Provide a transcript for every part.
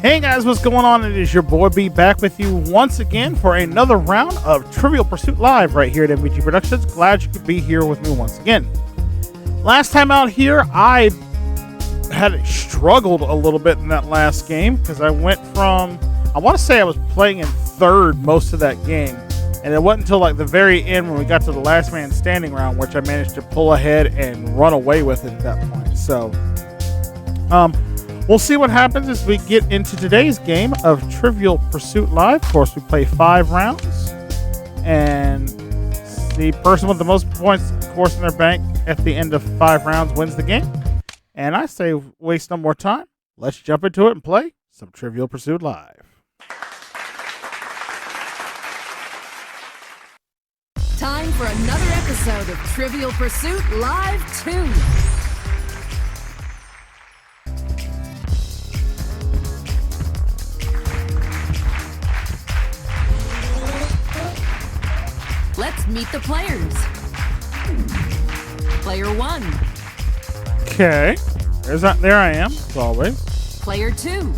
Hey guys, what's going on? It is your boy B back with you once again for another round of Trivial Pursuit Live right here at MVG Productions. Glad you could be here with me once again. Last time out here, I had struggled a little bit in that last game because I went from, I want to say I was playing in third most of that game. And it wasn't until like the very end when we got to the last man standing round, which I managed to pull ahead and run away with it at that point. So, we'll see what happens as we get into today's game of Trivial Pursuit Live. Of course, we play 5 rounds. And the person with the most points, of course, in their bank at the end of 5 rounds wins the game. And I say, waste no more time. Let's jump into it and play some Trivial Pursuit Live. Time for another episode of Trivial Pursuit Live 2. Let's meet the players. Player 1. Okay. There I am, as always. Player 2.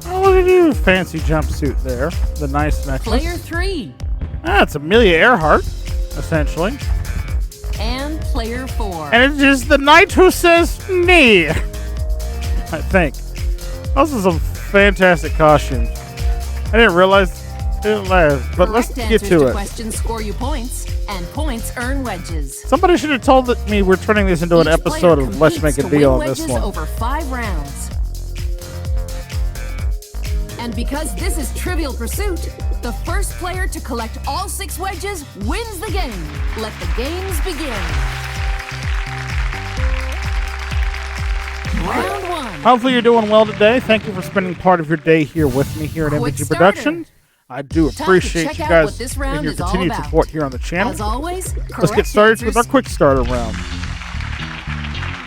Oh, look at you, fancy jumpsuit there. The nice necklace. Player 3. It's Amelia Earhart, essentially. And player 4. And it is the knight who says me. I think. Those are some fantastic costumes. I didn't realize it last, but let's get to it. Questions score you points, and points earn wedges. Somebody should have told me we're turning this into an episode of Let's Make a Deal on this one. Over 5 rounds. And because this is Trivial Pursuit, the first player to collect all 6 wedges wins the game. Let the games begin. Round 1. Hopefully you're doing well today. Thank you for spending part of your day here with me here at MVG Productions. I do appreciate you guys and your continued support here on the channel. As always, let's get started with our quick starter round.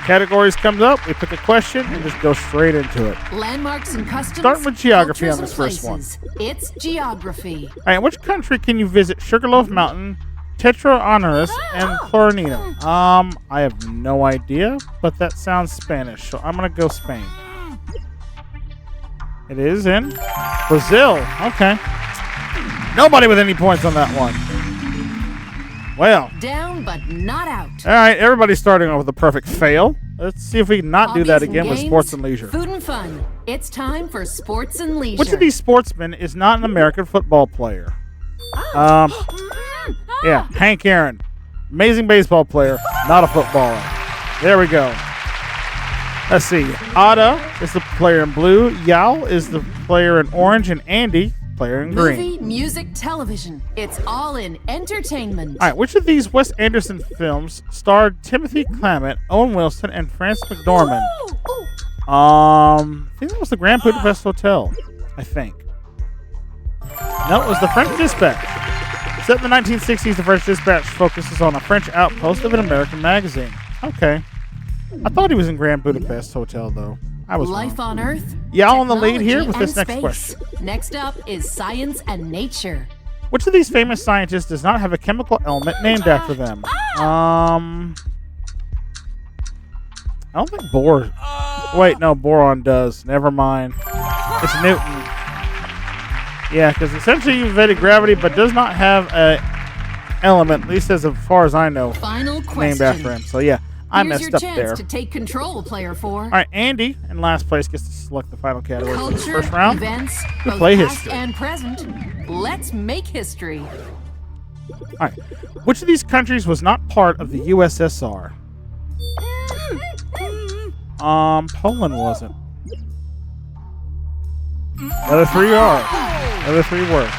Categories comes up, we pick a question and just go straight into it. Landmarks and customs. Starting with geography on this first one. It's geography. All right, which country can you visit Sugarloaf Mountain, Tetra Honoris, and Chlorinito? I have no idea, but that sounds Spanish, so I'm gonna go Spain. It is in Brazil. Okay. Nobody with any points on that one. Well. Down, but not out. All right, everybody's starting off with a perfect fail. Let's see if we can not do that again with sports and leisure. Food and fun. It's time for sports and leisure. Which of these sportsmen is not an American football player? Yeah, Hank Aaron. Amazing baseball player, not a footballer. There we go. Let's see. Ada is the player in blue. Yao is the player in orange. And Andy, player in green. Movie, music, television. It's all in entertainment. All right, which of these Wes Anderson films starred Timothy Chalamet, Owen Wilson, and Frances McDormand? I think that was the Grand Budapest Hotel. I think. No, it was the French Dispatch. Set in the 1960s, the French Dispatch focuses on a French outpost of an American magazine. Okay. I thought he was in Grand Budapest Hotel, though. I was Life wrong. on Earth. Y'all on the lead here with this next question. Next up is science and nature. Which of these famous scientists does not have a chemical element named after them? I don't think boron. Wait, no, boron does. Never mind. It's Newton. Yeah, because essentially you've invented gravity, but does not have a element, at least as far as I know, Final question. named after him. So yeah, I messed up there. Here's your chance to take control, player 4. All right, Andy in last place gets to select the final category for the Culture, first round. events, We both play past history. and present. Let's make history. All right, which of these countries was not part of the USSR? Poland wasn't. The other 3 are. The other 3 were.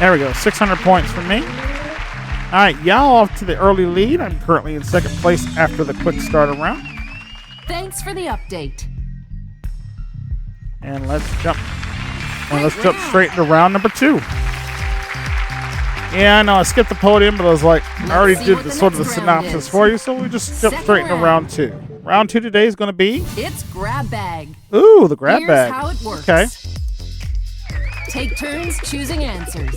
There we go. 600 points for me. All right, y'all off to the early lead. I'm currently in second place after the quick starter round. Thanks for the update. And let's jump. And let's jump straight into round number 2. Yeah, I know I skipped the podium, but I was like, I already did the sort of the synopsis for you, so we just jump straight into round 2. Round 2 today is going to be. It's grab bag. Ooh, the grab bag. Here's how it works. Okay. Take turns choosing answers.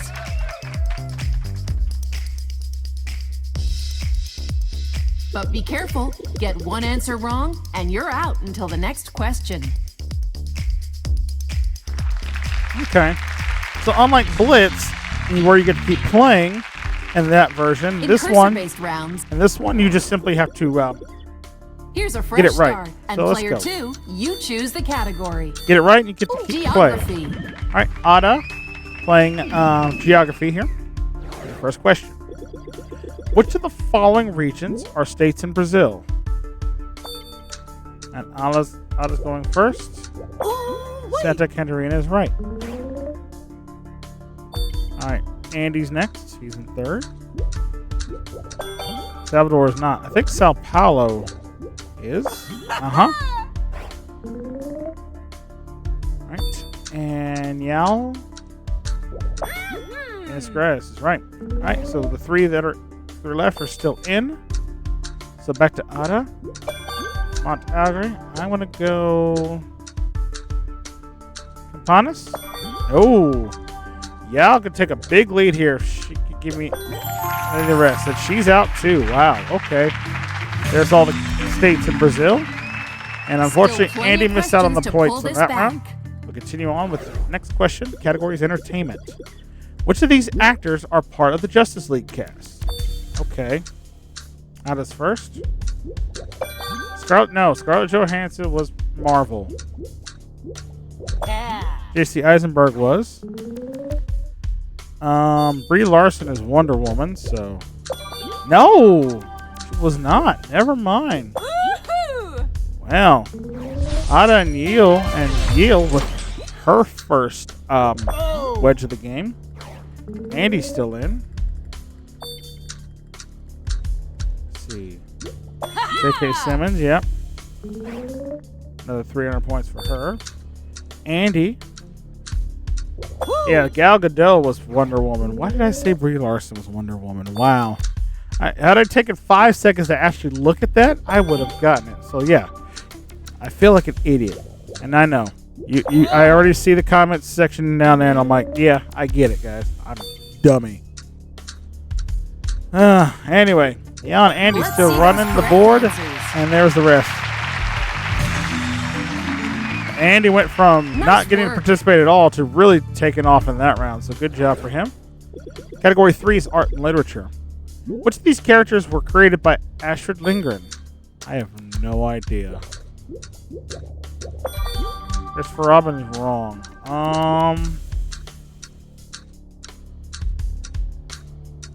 But be careful. Get one answer wrong, and you're out until the next question. Okay. So unlike Blitz, where you get to keep playing in that version, In this one, cursor-based rounds, and this one, you just simply have to here's a fresh get it right. start. And So let's player go. 2, you choose the category. get it right, and you get to keep playing. Geography. All right, Ada playing geography here. First question. Which of the following regions are states in Brazil? And Ada's going first. Wait. Santa Catarina is right. All right, Andy's next. He's in third. Salvador is not. I think Sao Paulo is. Uh-huh. All right, and Yao. Yes, Grass is right. All right, so the three that are left are still in. So back to Ada. Mont Agri. I want to go Campanas. Oh, Yao could take a big lead here. She could give me the rest. And she's out too. Wow. Okay. There's all the states in Brazil. And unfortunately, Still plenty Andy of missed out on the questions to pull points on this that back. round. We'll continue on with the next question. The category is entertainment. Which of these actors are part of the Justice League cast? Okay. Ada's first. Scarlett Johansson was Marvel. J.C. Eisenberg was. Brie Larson is Wonder Woman, so no, she was not. Never mind. Woohoo! Wow. Ada and Yale with her first wedge of the game. Andy's still in. Let's see. J.K. Simmons, yep. Another 300 points for her. Andy. Yeah, Gal Gadot was Wonder Woman. Why did I say Brie Larson was Wonder Woman? Wow. Had I taken 5 seconds to actually look at that, I would have gotten it. So, yeah. I feel like an idiot. And I know. I already see the comments section down there, and I'm like, yeah, I get it, guys. I'm a dummy. Anyway, yeah, and Andy's still running the board, and there's the rest. Andy went from not getting to participate at all to really taking off in that round, so good job for him. Category 3 is art and literature. Which of these characters were created by Astrid Lindgren? I have no idea. Christopher Robin is wrong. I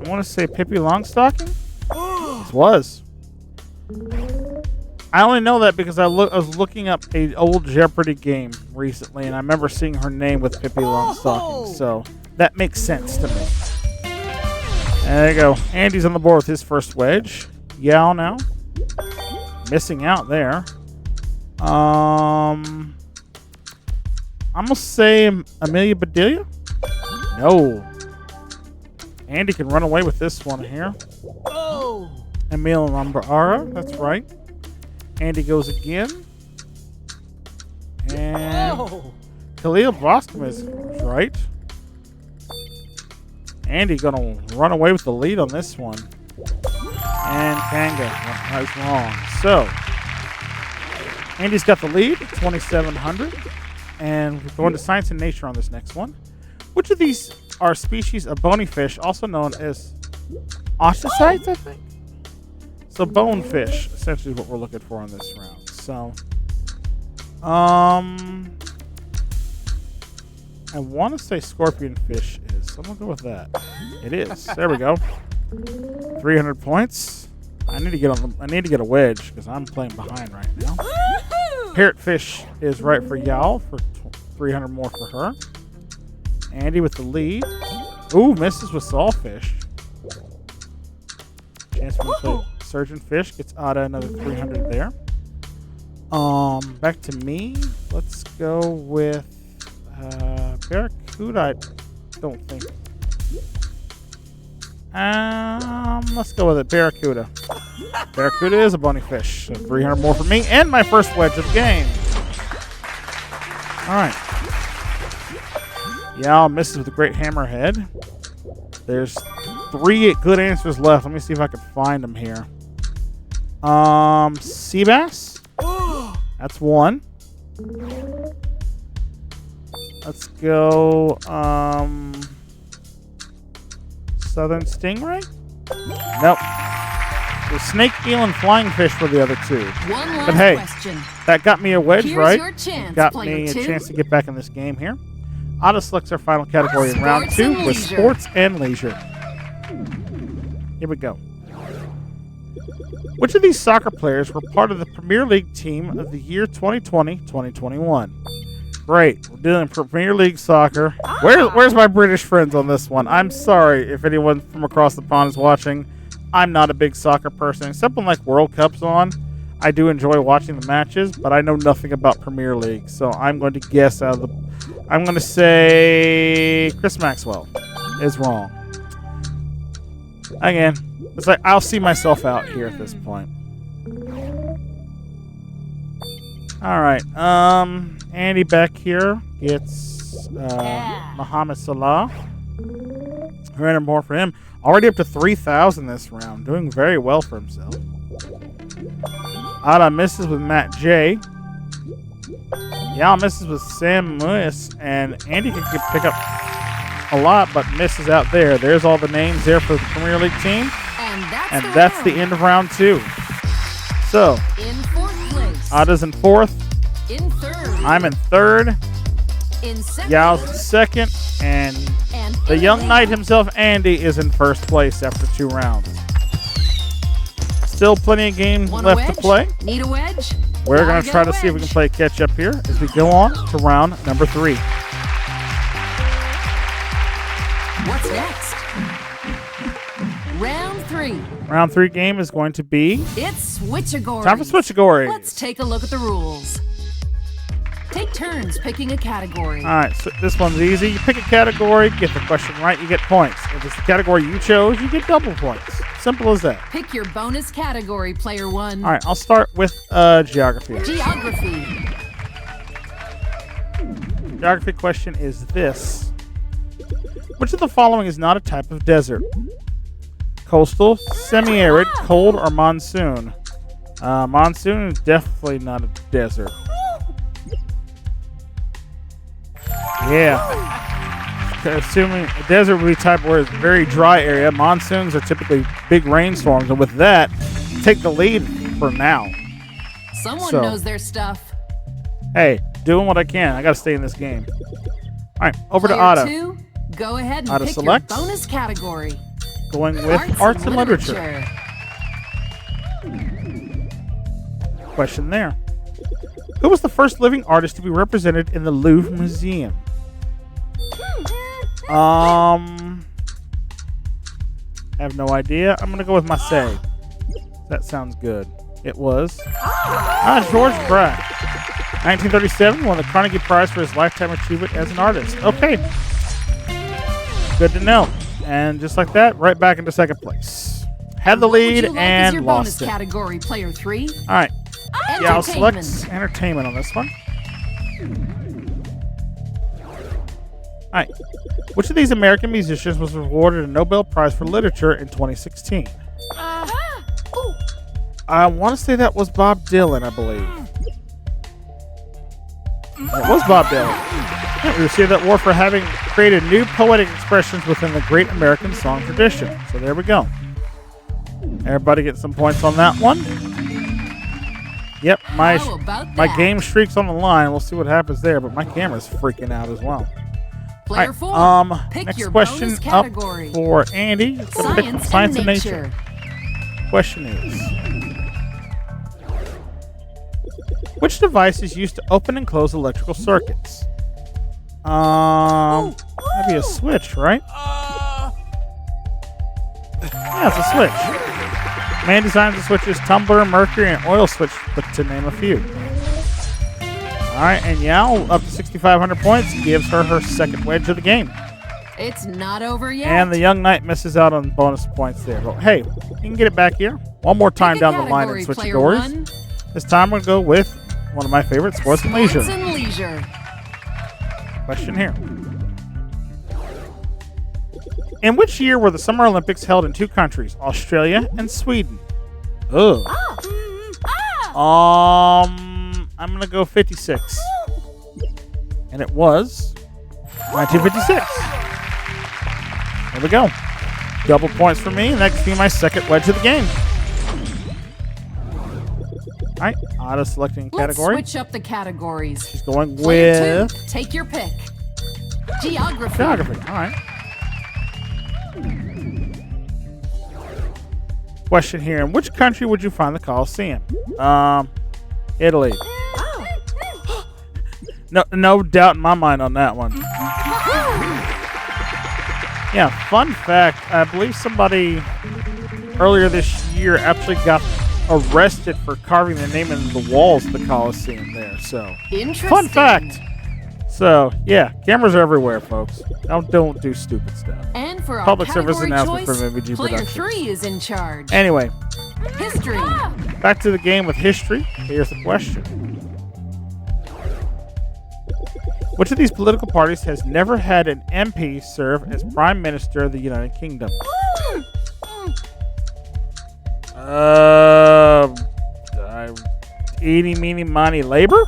want to say Pippi Longstocking? This was. I only know that because I was looking up an old Jeopardy game recently, and I remember seeing her name with Pippi Longstocking, so that makes sense to me. And there you go. Andy's on the board with his first wedge. Yao now. Missing out there. I'm going to say Amelia Bedelia? No. Andy can run away with this one here. Oh. Emil Lombara, that's right. Andy goes again. And Khalil Boscom is right. Andy gonna run away with the lead on this one. And Kanga is wrong. So Andy's got the lead, 2,700. And we're going to science and nature on this next one. Which of these are species of bony fish, also known as ostracites, I think? So bonefish, essentially, is what we're looking for on this round. So, I want to say scorpion fish is. So I'm gonna go with that. It is. There we go. 300 points. I need to get a wedge because I'm playing behind right now. Parrotfish is right for Yao for 300 more for her. Andy with the lead. Ooh, misses with sawfish. Chance for me to play surgeonfish gets Ada another 300 there. Back to me. Let's go with barracuda. I don't think. Let's go with it. Barracuda. Barracuda is a bony fish. So 300 more for me and my first wedge of the game. All right. Yao misses with a great hammerhead. There's 3 good answers left. Let me see if I can find them here. Sea bass. That's 1. Let's go. Southern Stingray? Nope. The snake, eel, and flying fish were the other two. One last But hey, question. that got me a wedge, Here's right? your chance, Got player me a two. chance to get back in this game here. Auto selects our final category in round Sports 2 and with leisure. sports and leisure. Here we go. Which of these soccer players were part of the Premier League team of the year 2020-2021? Great. We're doing Premier League soccer. Where's my British friends on this one? I'm sorry if anyone from across the pond is watching. I'm not a big soccer person. Except when like World Cup's on, I do enjoy watching the matches, but I know nothing about Premier League. So I'm going to guess I'm going to say Chris Maxwell is wrong. Again, it's like I'll see myself out here at this point. All right. Andy back here gets Mohamed Salah. 100 more for him. Already up to 3,000 this round. Doing very well for himself. Ada misses with Matt J. Yao misses with Sam Lewis. And Andy can pick up a lot, but misses out there. There's all the names there for the Premier League team. And That's the end of round 2. So, in 4th place. Ada's in 4th. In 3rd. I'm in 3rd. In 2nd. Yao's in 2nd. And the young knight himself, Andy, is in 1st place after 2 rounds. Still plenty of games Want left a to wedge? play. Need a wedge? We're going Gotta to try get to a see if we can wedge. play catch up here as we go on to round number 3. What's next? Round 3. Round 3 game is going to be It's Switchagory. time for Switchagory. Let's take a look at the rules. Take turns picking a category. All right, so this one's easy. You pick a category, get the question right, you get points. If it's the category you chose, you get double points. Simple as that. Pick your bonus category, player 1. All right, I'll start with geography. Geography. Geography question is this. Which of the following is not a type of desert? Coastal, semi-arid, cold, or monsoon? Monsoon is definitely not a desert. Yeah. Assuming a desert would be type where it's a very dry area. Monsoons are typically big rainstorms, and with that, take the lead for now. Someone So. knows their stuff. Hey, doing what I can. I got to stay in this game. All right, over to Player Ada. 2, go ahead and Ada pick selects. your bonus category. Going with arts and literature. Question there. Who was the first living artist to be represented in the Louvre Museum? I have no idea. I'm gonna go with Marseille. That sounds good. It was George Braque. 1937 won the Carnegie Prize for his lifetime achievement as an artist. Okay, good to know. And just like that, right back into 2nd place. Had the What would lead you like as and your bonus lost it. category, player 3? All right. Yeah, I'll select Entertainment. entertainment on this one. All right. Which of these American musicians was awarded a Nobel Prize for Literature in 2016? I want to say that was Bob Dylan, I believe. It was Bob Dylan. Yeah, we received that award for having created new poetic expressions within the great American song tradition. So there we go. Everybody get some points on that one. Yep, How about my that? game streak's on the line. We'll see what happens there, but my camera's freaking out as well. Player All 4, right, pick next your question bonus up category. for Andy. Let's go pick Science and nature. Question is, which device is used to open and close electrical circuits? Maybe a switch, right? Yeah, it's a switch. Man designs the switches tumbler, mercury, and oil switch, but to name a few. All right, and Yao, up to 6,500 points, gives her 2nd wedge of the game. It's not over yet. And the young knight misses out on bonus points there. But hey, you can get it back here. One more time Pick a down the line and category, switch player doors. 1. This time we're going to go with one of my favorites, sports and leisure. Sports and leisure. Question here. In which year were the Summer Olympics held in 2 countries, Australia and Sweden? Ugh. I'm going to go 56. And it was 1956. There we go. Double points for me, and that gives me my second wedge of the game. All right, auto selecting category. Let's switch up the categories. She's going Player with 2, take your pick. Geography. geography. All right. Question here: in which country would you find the Colosseum? Italy. No doubt in my mind on that one. Yeah, fun fact, I believe somebody earlier this year actually got arrested for carving the name into the walls of the Colosseum there. So, Interesting. fun fact. So, yeah, cameras are everywhere, folks. Don't do stupid stuff. And for our Public service category announcement choice, from MVG player Productions. 3 is in charge. Anyway, History. back to the game with history. Here's the question. Which of these political parties has never had an MP serve as Prime Minister of the United Kingdom? Eeny, meeny, miny, Labour?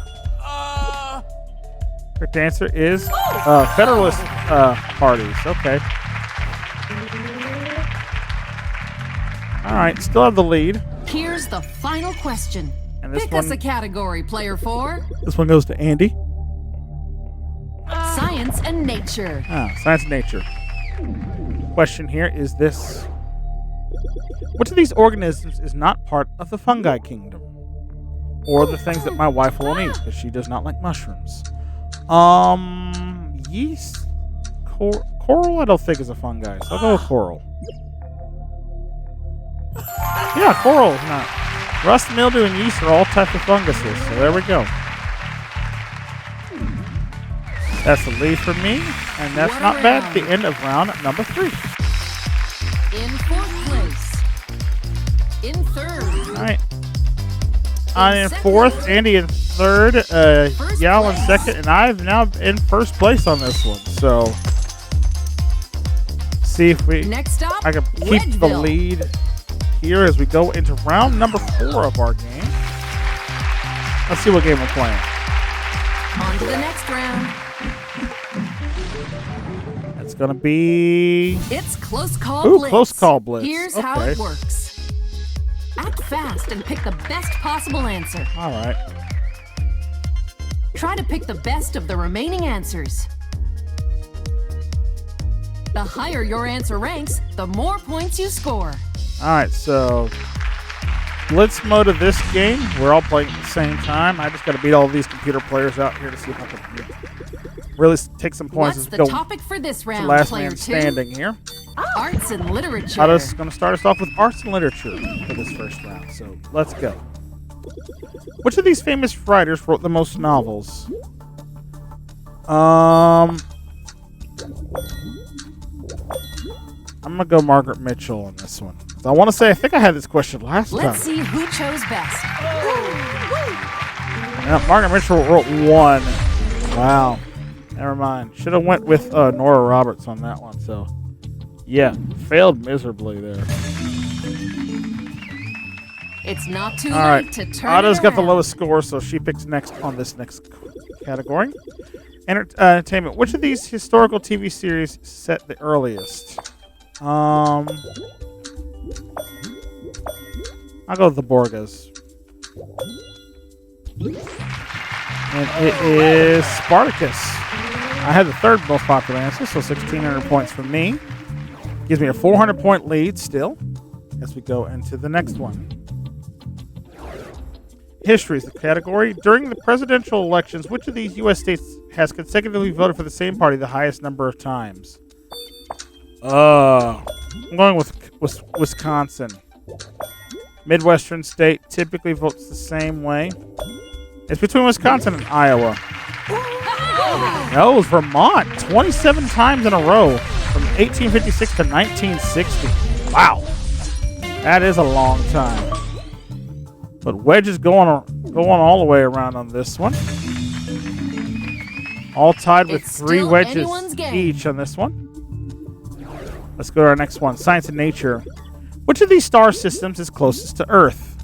Correct answer is Federalist parties. Okay. All right, still have the lead. Here's the final question. And this Pick one, us a category, player 4. this one goes to Andy. Science and nature. Science and nature. Question here is this. Which of these organisms is not part of the fungi kingdom? Or the things that my wife won't eat because she does not like mushrooms? Yeast? Coral I don't think is a fungi, so I'll go with coral. Yeah, coral is not. Rust, mildew, and yeast are all types of funguses, so there we go. That's the lead for me, and that's not bad at the end of round number 3. In 4th place. In 3rd. All right. I'm in 4th, Andy in 3rd, Yao in 2nd, and I've now in 1st place on this one. So, see if Next up, I can keep the Wedgeville. lead here as we go into round number 4 of our game. Let's see what game we're playing. On to the next round. It's gonna be It's close call Ooh, blitz. close call blitz. Here's how Okay. it works. Act fast and pick the best possible answer. all right. Try to pick the best of the remaining answers. The higher your answer ranks, the more points you score. All right, so Blitz mode of this game. We're all playing at the same time. I just got to beat all these computer players out here to see if I can really take some points. What's as we the go topic for this to round, last player man 2? standing here. Arts and literature. I'm just going to start us off with arts and literature for this first round. So let's go. Which of these famous writers wrote the most novels? I'm gonna go Margaret Mitchell on this one. I want to say I think I had this question last time. Let's see who chose best. Yeah, Margaret Mitchell wrote 1. Wow. Never mind. Should have went with Nora Roberts on that one. So, yeah, failed miserably there. It's not too All right. late to turn Ada's it got the around. lowest score, so she picks next on this next category. Entertainment. Which of these historical TV series set the earliest? I'll go with the Borgias. And it is Spartacus. I had the third most popular answer, so 1,600 points for me. Gives me a 400-point lead still as we go into the next one. History is the category. During the presidential elections, which of these U.S. states has consecutively voted for the same party the highest number of times? I'm going with Wisconsin. Midwestern state typically votes the same way. It's between Wisconsin and Iowa. No, it was Vermont. 27 times in a row from 1856 to 1960. Wow. That is a long time. But wedges going all the way around on this one. All tied with It's 3 still wedges anyone's game. each on this one. Let's go to our next one. Science and nature. Which of these star systems is closest to Earth?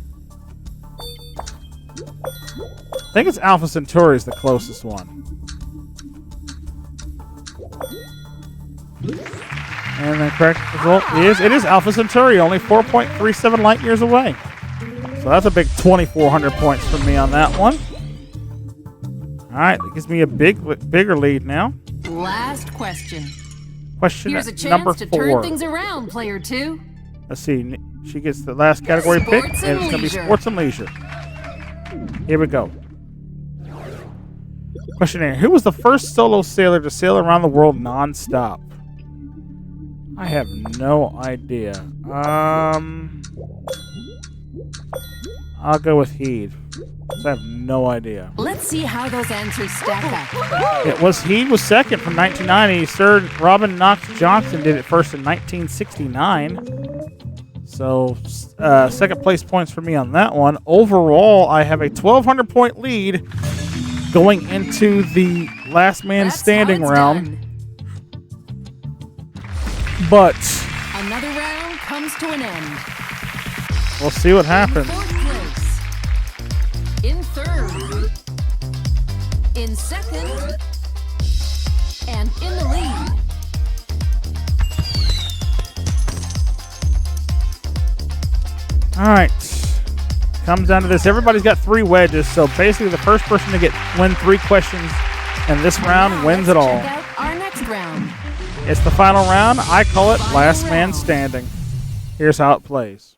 I think it's Alpha Centauri is the closest one. And the correct result is it is Alpha Centauri, only 4.37 light years away. So that's a big 2,400 points for me on that one. All right, that gives me a bigger lead now. Last question. Question Here's a chance number to 4. turn things around, player 2. Let's see. She gets the last category pick, Sports and and it's going to be leisure. sports and leisure. Here we go. Questionnaire. Who was the first solo sailor to sail around the world non-stop? I have no idea. I'll go with Heed. I have no idea. Let's see how those answers stack up. Heed was second from 1990. Sir Robin Knox Johnson did it first in 1969. So second place points for me on that one. Overall, I have a 1,200 point lead going into the last man That's standing how it's round. done. But Another round comes to an end. we'll see what happens. In 4th place. In 3rd. In 2nd. And in the lead. All right. Comes down to this. Everybody's got 3 wedges, so basically the first person to win 3 questions in this round Now wins it let's all. check out our next round. It's the final round. I call it last man standing. Here's how it plays.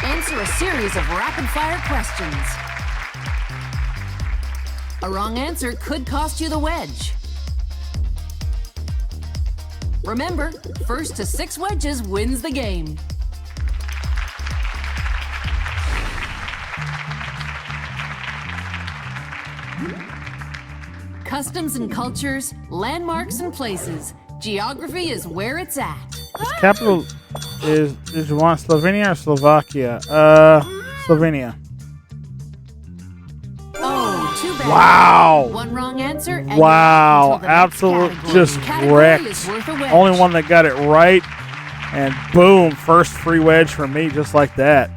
Answer a series of rapid-fire questions. A wrong answer could cost you the wedge. Remember, first to 6 wedges wins the game. Customs and cultures, landmarks and places. Geography is where it's at. Its capital is you want Slovenia or Slovakia? Slovenia. Oh, too bad. Wow. One wrong answer. And Wow. you're until the next Absolute category. just Category wrecked. is worth a wedge. Only one that got it right. And boom, first free wedge for me just like that.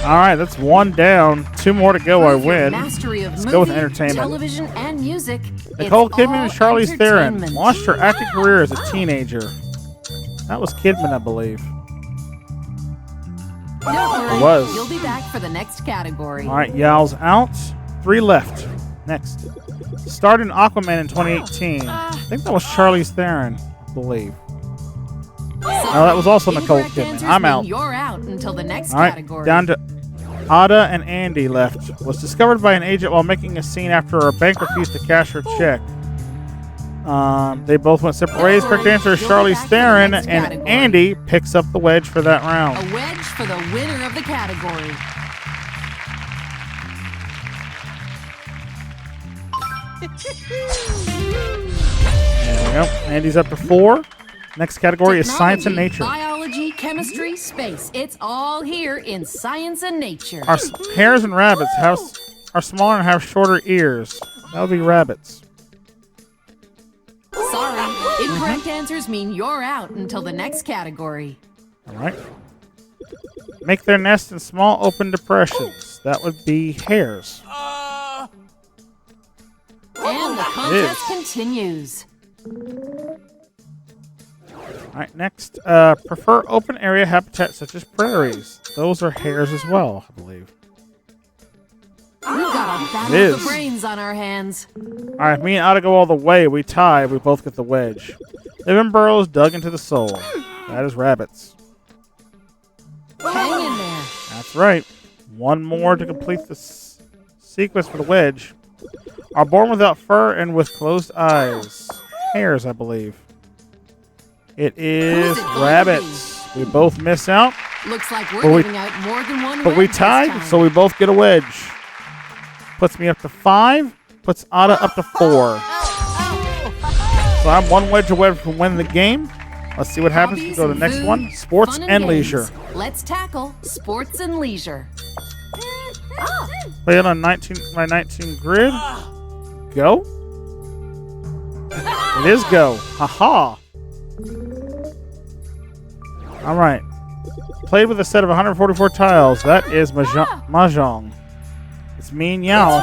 All right, that's 1 down. 2 more to go. I Prove your win. Mastery of Let's movie, go with entertainment. television, and music. Nicole It's Kidman all and Charlize Theron entertainment. launched her acting career as a teenager. That was Kidman, I believe. Don't worry, It was. You'll be back for the next category. All right, Yow's out. 3 left. Next. Starred in Aquaman in 2018. I think that was Charlize Theron, I believe. No, that was also Nicole Incorrect Kidman. answers I'm mean out. You're out until the next All right, category. down to Ada and Andy left. Was discovered by an agent while making a scene after a bank refused to cash her check. They both went separate ways. Correct answer is You'll be Charlize back for the Theron, next and category. Andy picks up the wedge for that round. A wedge for the winner of the category. There we go. Andy's up to 4. Next category is science and Technology, nature. Biology, chemistry, space. It's all here in science and nature. Our hares and rabbits are smaller and have shorter ears. That would be rabbits. Sorry, incorrect answers mean you're out until the next category. All right. Make their nest in small open depressions. That would be hares. And the contest continues. All right, next. Prefer open area habitat such as prairies. Those are hares as well, I believe. We've got a It battle is. of the brains on our hands. All right, me and Ada go all the way. We tie. We both get the wedge. Live in burrows dug into the soul. That is rabbits. Hang in there. That's right. 1 more to complete the sequence for the wedge. Are born without fur and with closed eyes. Hares, I believe. It is Who's it going to rabbits. We both miss out, Looks like we're But we- giving out more than one but we wedge this tied, time. so we both get a wedge. Puts me up to 5. Puts Ada up to 4. So I'm 1 wedge away from winning the game. Let's see what happens. We Hobbies go to the and next food, one. Sports fun and games. leisure. Let's tackle sports and leisure. Play it on my 19 grid. Go. It is go. Haha. All right. Played with a set of 144 tiles. That is Mahjong. It's me and Yao.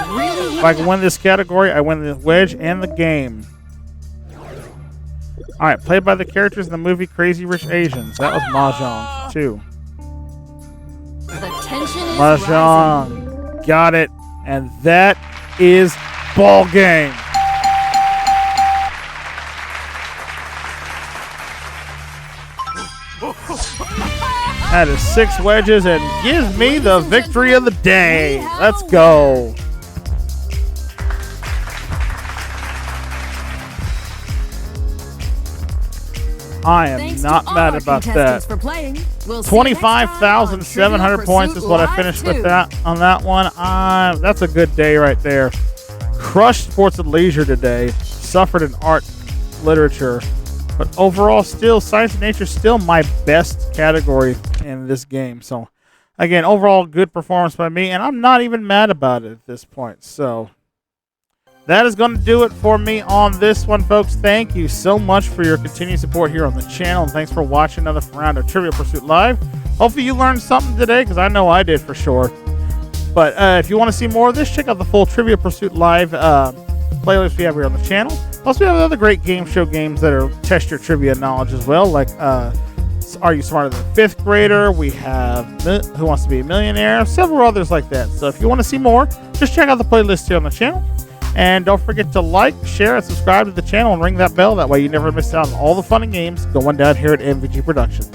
If I can win this category, I win the wedge and the game. All right, played by the characters in the movie Crazy Rich Asians. That was Mahjong, too. The tension is rising. Mahjong. Got it. And that is ball game. That is 6 wedges and gives me the victory of the day. Let's go. I am not mad about that. 25,700 points is what I finished with that on that one. That's a good day right there. Crushed sports and leisure today. Suffered in art, literature. But overall, still, science and nature still my best category in this game. So, again, overall, good performance by me. And I'm not even mad about it at this point. So, that is going to do it for me on this one, folks. Thank you so much for your continued support here on the channel. And thanks for watching another round of Trivial Pursuit Live. Hopefully you learned something today, because I know I did for sure. But if you want to see more of this, check out the full Trivial Pursuit Live playlist we have here on the channel. Also, we have other great game show games that are test your trivia knowledge as well, like Are You Smarter Than a Fifth Grader? We have Who Wants to Be a Millionaire? Several others like that. So if you want to see more, just check out the playlist here on the channel. And don't forget to like, share, and subscribe to the channel and ring that bell. That way you never miss out on all the fun and games going down here at MVG Productions.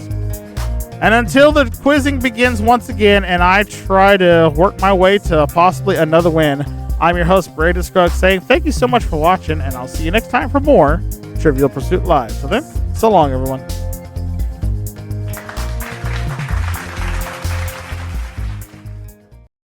And until the quizzing begins once again and I try to work my way to possibly another win, I'm your host, Braden Scruggs, saying thank you so much for watching, and I'll see you next time for more Trivial Pursuit Live. So then, so long, everyone.